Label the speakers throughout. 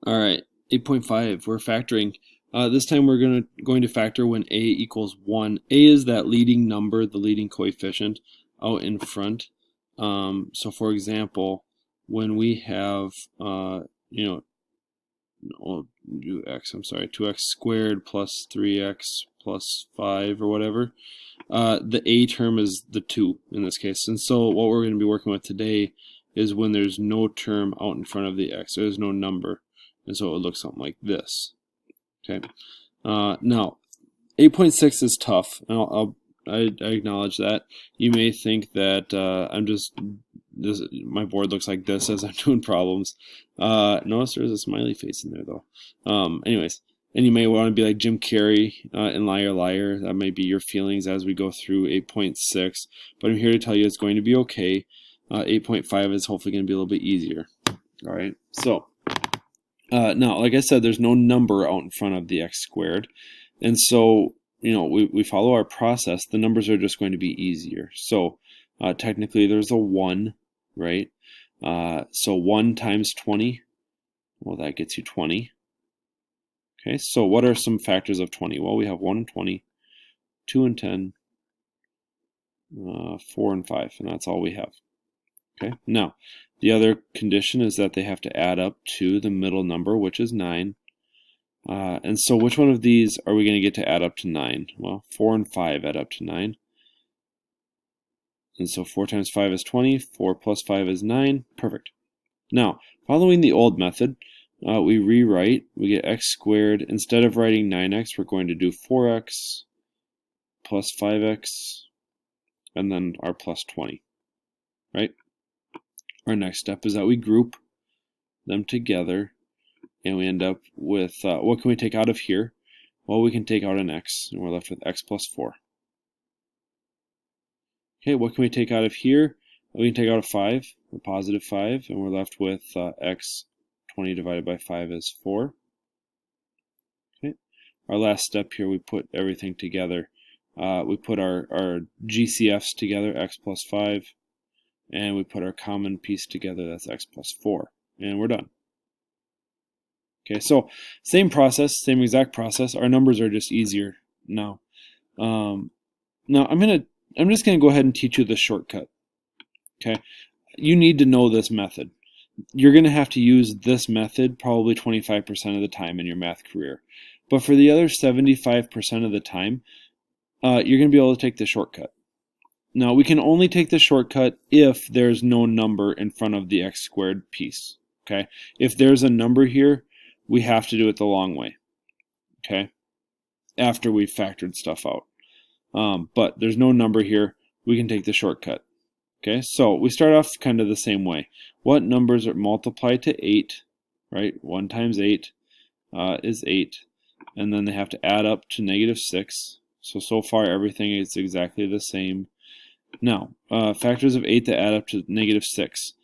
Speaker 1: All right, 8.5, we're factoring. This time we're going to factor when a equals 1. A is that leading number, the leading coefficient out in front. So for example, when we have, we'll do x, I'm sorry, 2x squared plus 3x plus 5 or whatever, the a term is the 2 in this case. And so what we're going to be working with today is when there's no term out in front of the x, there's no number. And so it would look something like this. Okay. Now, 8.6 is tough. I acknowledge that. You may think that my board looks like this as I'm doing problems. Notice there's a smiley face in there though. Anyways, and you may want to be like Jim Carrey in Liar Liar. That may be your feelings as we go through 8.6. But I'm here to tell you it's going to be okay. 8.5 is hopefully going to be a little bit easier. All right. So now, like I said, there's no number out in front of the x squared. And so, we follow our process. The numbers are just going to be easier. So technically there's a 1, right? So 1 times 20, well, that gets you 20. Okay, so what are some factors of 20? Well, we have 1 and 20, 2 and 10, 4 and 5, and that's all we have. Okay, now the other condition is that they have to add up to the middle number, which is 9. And so which one of these are we going to get to add up to 9? Well, 4 and 5 add up to 9. And so 4 times 5 is 20, 4 plus 5 is 9. Perfect. Now, following the old method, we rewrite. We get x squared. Instead of writing 9x, we're going to do 4x plus 5x, and then our plus 20, right? Our next step is that we group them together, and we end up with, what can we take out of here? Well, we can take out an x, and we're left with x plus 4. Okay, what can we take out of here? We can take out a 5, a positive 5, and we're left with x. 20 divided by 5 is 4. Okay, our last step here, we put everything together. We put our GCFs together, x plus 5, and we put our common piece together, that's x plus 4, and we're done. Okay, so same process, same exact process. Our numbers are just easier now. Now I'm just gonna go ahead and teach you the shortcut. Okay, you need to know this method. You're gonna have to use this method probably 25% of the time in your math career, but for the other 75% of the time, you're gonna be able to take the shortcut. Now we can only take the shortcut if there's no number in front of the x squared piece. Okay, if there's a number here, we have to do it the long way. Okay, after we've factored stuff out. But there's no number here, we can take the shortcut. Okay, so we start off kind of the same way. What numbers are multiplied to 8, right? 1 times 8 is 8. And then they have to add up to -6. So far everything is exactly the same. Now, factors of 8 that add up to -6.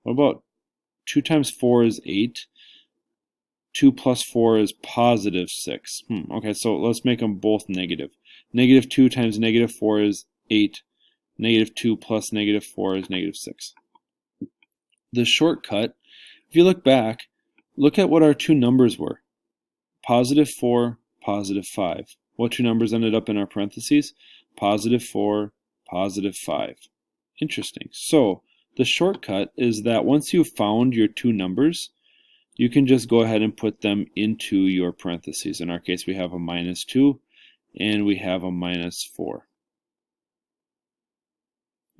Speaker 1: What about 2 times 4 is 8. 2 plus 4 is positive 6. Okay, so let's make them both negative. -2 times -4 is 8. -2 plus -4 is -6. The shortcut, if you look back, look at what our two numbers were. +4, +5. What two numbers ended up in our parentheses? +4, +5. Interesting. So the shortcut is that once you've found your two numbers, you can just go ahead and put them into your parentheses. In our case, we have a -2 and we have a -4.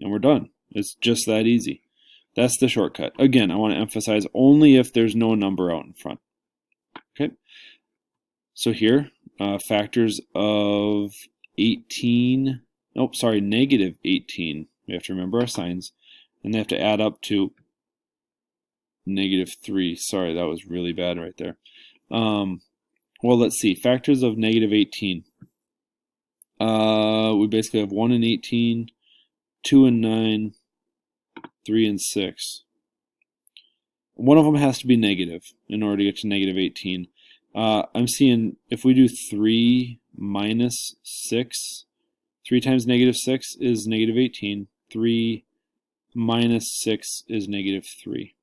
Speaker 1: And we're done. It's just that easy. That's the shortcut. Again, I want to emphasize only if there's no number out in front. Okay. So here, factors of 18, nope, sorry, -18. We have to remember our signs. And they have to add up to -3. Sorry, that was really bad right there. Well, let's see. Factors of -18. We basically have 1 and 18, 2 and 9, 3 and 6. One of them has to be negative in order to get to -18. I'm seeing if we do 3 minus 6, 3 times -6 is -18. 3 minus 6 is -3.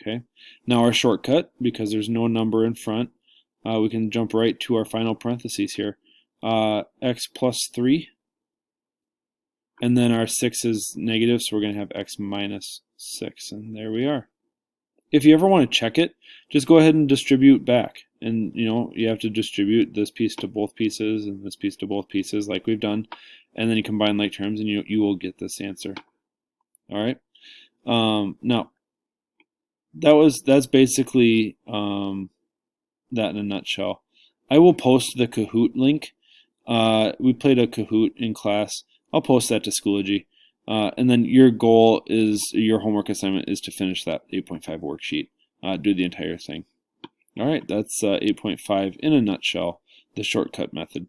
Speaker 1: Okay. Now our shortcut, because there's no number in front, we can jump right to our final parentheses here. X plus 3. And then our 6 is negative, so we're going to have x minus 6. And there we are. If you ever want to check it, just go ahead and distribute back. And you have to distribute this piece to both pieces and this piece to both pieces like we've done. And then you combine like terms and you will get this answer. All right. Now, that's basically that in a nutshell. I will post the Kahoot link. We played a Kahoot in class. I'll post that to Schoology. And then your homework assignment is to finish that 8.5 worksheet. Do the entire thing. All right, that's 8.5 in a nutshell, the shortcut method.